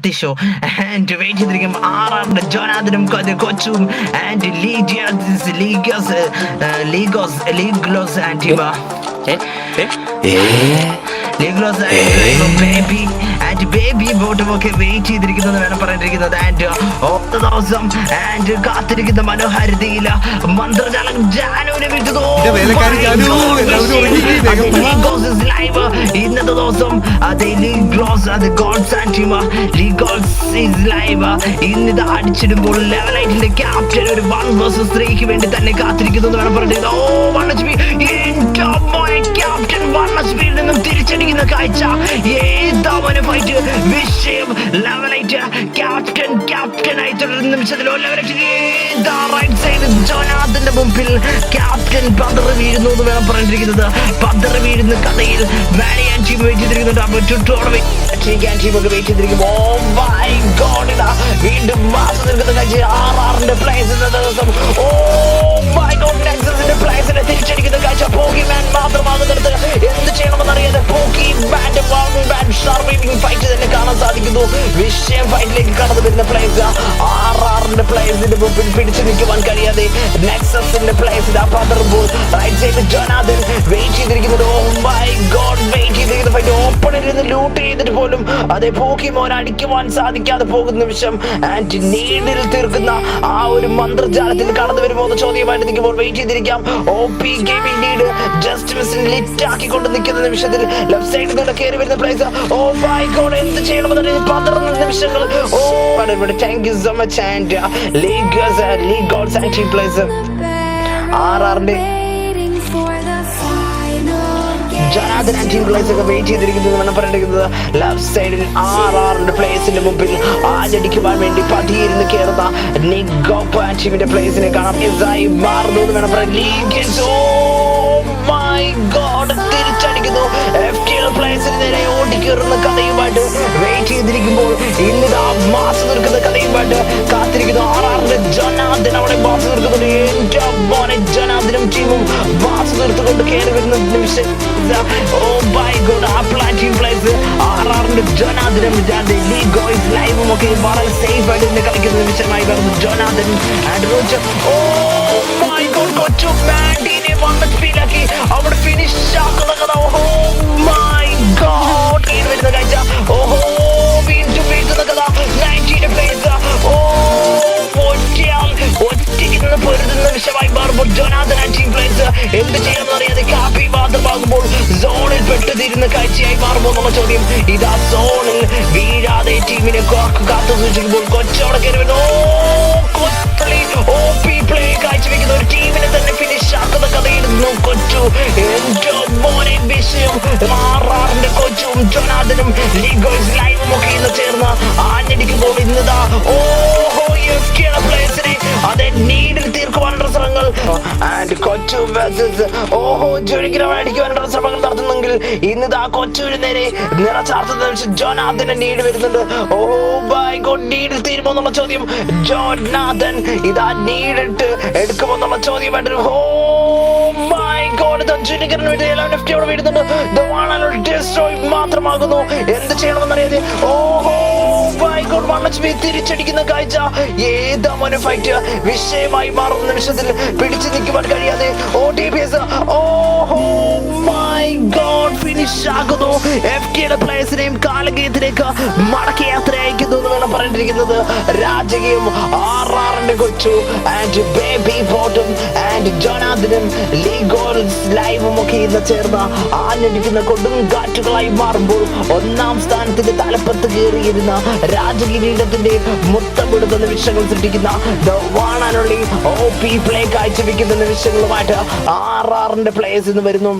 Shakti show and wait ചെയ്തിരിക്കും ആറാറിന്റെ ജോനാഥനും കൊച്ചും and Ligos and Tima Ligos and baby and baby ബോട്ടുമൊക്കെ wait ചെയ്തിരിക്കുന്നത് വേണം പറഞ്ഞിരിക്കുന്നത് ആൻഡ് ഓരോ ദിവസം ആൻഡ് കാത്തിരിക്കുന്ന മനോഹാരിതയില മന്ത്രജാലം ജാനുവിനെ വിട്ടു ഇന്നത്തെ ദിവസം ഇന്നിത് അടിച്ചിടുമ്പോൾ ലെവലൈറ്റിന്റെ ക്യാപ്റ്റൻ ഒരു 1 vs 3 വേണ്ടി തന്നെ കാത്തിരിക്കുന്നു വേണം പറഞ്ഞിരിക്കുന്നത്. ഓ 1 HP ക്യാപ്റ്റൻ 1 HP നിന്നും തിരിച്ചടിക്കുന്ന കാഴ്ച ഏതാവന് ഫൈറ്റ് വിഷയം ലെവലൈറ്റ് ക്യാപ്റ്റനായി തുടരുന്ന നിമിഷത്തിൽ റൈറ്റ് സൈഡ് ജോനാഥന്റെ മുമ്പിൽ ക്യാപ്റ്റൻ പതറി വീഴുന്നു എന്ന് വേണം പറഞ്ഞിരിക്കുന്നത്. പതറി വീഴുന്ന കഥയിൽ വാലിയാൻ ടീം വെയിറ്റ് ചെയ്തിരിക്കുന്നുണ്ട്. അപ്പോൾ ടീമൊക്കെ വെയിറ്റ് ചെയ്തിരിക്കും. ഓ മൈ ഗോഡ് ഇതാ വീണ്ടും മാസം നിൽക്കുന്ന കാഴ്ച ആറാറിന്റെ പ്ലേസ് ഇന്നത്തെ ദിവസം. ഓ മൈ ഗോഡ് നെക്സസിന്റെ പ്ലേസിനെ തിരിച്ചടിക്കുന്ന കാഴ്ച പോക്കിമാൻ മാത്രമാകുന്നിടത്ത് എന്ത് ചെയ്യണമെന്നറിയാതെ പോക്കിമാന്റെ സർവൈവിംഗ് ഫൈറ്റ് തന്നെ കാണാൻ സാധിക്കുന്നു. വിഷയം ഫൈറ്റിലേക്ക് കടന്നു വരുന്ന പ്ലേസ് ആറാറിന്റെ പ്ലേസിന്റെ മുമ്പിൽ പിടിച്ചു നിൽക്കുവാൻ കഴിയാതെ നെക്സസിന്റെ പ്ലേസ് ഇതാ പതറുമ്പോൾ റൈറ്റ് സൈഡ് ജോനാഥൻ വെയിറ്റ് ചെയ്തിരിക്കുന്നത്. ഓ മൈ ഗോഡ് വെയിറ്റ് ചെയ്തിരിക്കുന്ന ഫൈറ്റ് ഓപ്പണിൽ നിന്ന് ലൂട്ട് ചെയ്തിട്ട് പോലും അതേ പോക്കിമോൻ അടിക്കുവാൻ സാധിക്കാതെ പോകുന്ന നിമിഷം ആൻഡ് നീഡിൽ തീർക്കുന്ന ആ ഒരു മന്ത്രജാലത്തിൽ കടന്നു വരുമോ എന്ന ചോദ്യമായിട്ട് നിൽക്കുമ്പോൾ വെയിറ്റ് ചെയ്തിരിക്കാം. OP ഗെയിമിംഗ് ലീഡ് ജസ്റ്റ് മിസ്സിൽ ലിറ്റ് ആക്കിക്കൊണ്ട് നിൽക്കുന്ന നിമിഷത്തിൽ ലെഫ്റ്റ് സൈഡിൽ നിന്ന് കയറി വരുന്ന പ്ലേസ്. ഓ മൈ ഗോഡ് എന്ത് ചെയ്യണമെന്ന് പതറുന്ന നിമിഷങ്ങൾ. Oh thank you so much and ലീഗോൾസ് ആൻഡ് ടീം പ്ലേസ് ആറാറിന്റെ ജോനാഥൻ ആൻഡ് ടീം പ്ലേസ് ഒക്കെ വെയിറ്റ് ചെയ്തിരിക്കുന്നത് പറഞ്ഞിരിക്കുന്നത്. ലെഫ്റ്റ് സൈഡിൽ ആറാറിന്റെ പ്ലേസിന്റെ മുമ്പിൽ ആഞ്ഞടിക്കുവാൻ വേണ്ടി പതിയിരുന്ന് കയറുന്ന നിഗോപ്പ് ആൻഡ് ടീമിന്റെ പ്ലേസിനെ കാണാം ഇതായി മാറുന്നു എന്ന് വേണം പറയാൻ. മൈ ഗോഡ് തിരിച്ചടിക്കുന്നു. FTL പ്ലേസിന് നേരെ ഓടിക്കേറുന്ന കഥയുമായിട്ട് വെയിറ്റ് ചെയ്തിരിക്കുമ്പോൾ ഇന്നിതാ മാസം നിൽക്കുന്ന കഥയുമായിട്ട് കാത്തിരിക്കുന്നു. ആറാറിന്റെ ജോനാഥൻ അവിടെ മാസം നിൽക്കുന്നുണ്ട്. എന്റെ മോനെ ജോനാഥനും ടീമും മാസം നിർത്തുകൊണ്ട് കയറി വരുന്ന നിമിഷം. ഓ മൈ ഗോഡ് ആ ടീം പ്ലേസ് ആറാറിന്റെ ജോനാഥനും ലീഗോയ്സ് ലൈവും ഒക്കെ വളരെ സേഫ് ആയിട്ട് തന്നെ കളിക്കുന്ന നിമിഷമായി വരുന്നു Jonathan and Roger. Oh my god കൊച്ചു മാൻഡിനെ വന്നിലാക്കി അവിടെ ഫിനിഷ് ആക്കുന്ന കഥ. ഓ മൈ ഗോഡ് വരുന്ന കാഴ്ച. ഓഹോ വീണ്ടും വീഴ്ത്തുന്ന കഥ 90 പ്ലേസ്. ഓ ഒറ്റയ്ക്ക് നിന്ന് പൊരുതുന്ന വിഷയമായി മാറുമ്പോൾ ജോനാഥൻ ആൻഡ് ടീം പ്ലേസ് എന്ത് ചെയ്യണമെന്ന് അറിയാതെ കാപ്പി മാത്രമാകുമ്പോൾ സോണിൽ പെട്ടുതീരുന്ന കാഴ്ചയായി മാറുമോ എന്നുള്ള ചോദ്യം. ഇതാ സോണിൽ വീഴാതെ ടീമിനെ കാത്തു സൂക്ഷിക്കുമ്പോൾ കൊച്ചോടെ കയറി വരുന്നു. OP പ്ലേ കാഴ്ചവെക്കുന്ന ഒരു ടീമിനെ തന്നെ ഫിനിഷ് ആക്കുന്ന കഥയിരുന്നു കൊച്ചു. എന്റെ മോനെ വിഷയം ആറാറിന്റെ കൊച്ചും ജോനാഥനും ലീഗോയ്സ് ലൈവും ഒക്കെ ഇന്ന് ചേർന്ന് ആഞ്ഞടിക്കുമ്പോൾ ഇന്നതാ ഓഹോ പ്ലേസിനെ അതെ നീഡിൽ തീർക്കുവാനുള്ള ശ്രമങ്ങൾ ആൻഡ് കൊച്ചു ഓഹോ അടിക്കുവാനുള്ള ശ്രമങ്ങൾ നടത്തുന്നെങ്കിൽ ഇന്നിതാ കൊച്ചുവിന് നേരെ നിറച്ചാർത്തുന്ന ജോനാഥന്റെ നീഡ് വരുന്നുണ്ട്. ഓ മൈ ഗോഡ് നീഡിൽ തീരുമോ എന്നുള്ള ചോദ്യം. ജോനാഥൻ ഇതാ നീഡിട്ട് എടുക്കുമോ എന്നുള്ള ചോദ്യമായിട്ട്. ഓ മൈ ഗോഡ് മാത്രമാകുന്നു. എന്ത് ചെയ്യണമെന്നറിയാതെ ഓഹോ തിരിച്ചടിക്കുന്ന കാഴ്ച ഏതാ മോനെ ഫൈറ്റ് വിഷയമായി മാറുന്ന നിമിഷത്തിൽ പിടിച്ചു നിൽക്കുവാൻ കഴിയാതെ OTPS ഓഹോ മൈ ഗോഡ് ഫിനിഷ് ആകുന്നു. FTയുടെ പ്ലേസിനെയും കാലകേയത്തിലേക്ക് മടക്കി യാത്ര അയക്കുന്നു എന്ന് വേണം പറഞ്ഞിരിക്കുന്നത്. രാജകീയം ആറാറിന്റെ കൊച്ചു ആൻഡ് ബേബി ബോട്ടും ആൻഡ് ജോനാഥനും ലീഗോൾസ് ലൈവും ഒക്കെ ഇന്ന് ചേർന്ന് ആഞ്ഞടിക്കുന്ന കൊടുങ്കാറ്റുകളായി മാറുമ്പോൾ ഒന്നാം സ്ഥാനത്തിന്റെ തലപ്പത്ത് കയറിയിരുന്ന രാജകിരീടത്തിന്റെ മുത്തമിടുന്ന നിമിഷങ്ങൾ സൃഷ്ടിക്കുന്ന OP പ്ലേ കാഴ്ചവെക്കുന്ന നിമിഷങ്ങളുമായിട്ട് ആറാറിന്റെ പ്ലേസ് ഇന്ന് വരുന്നു.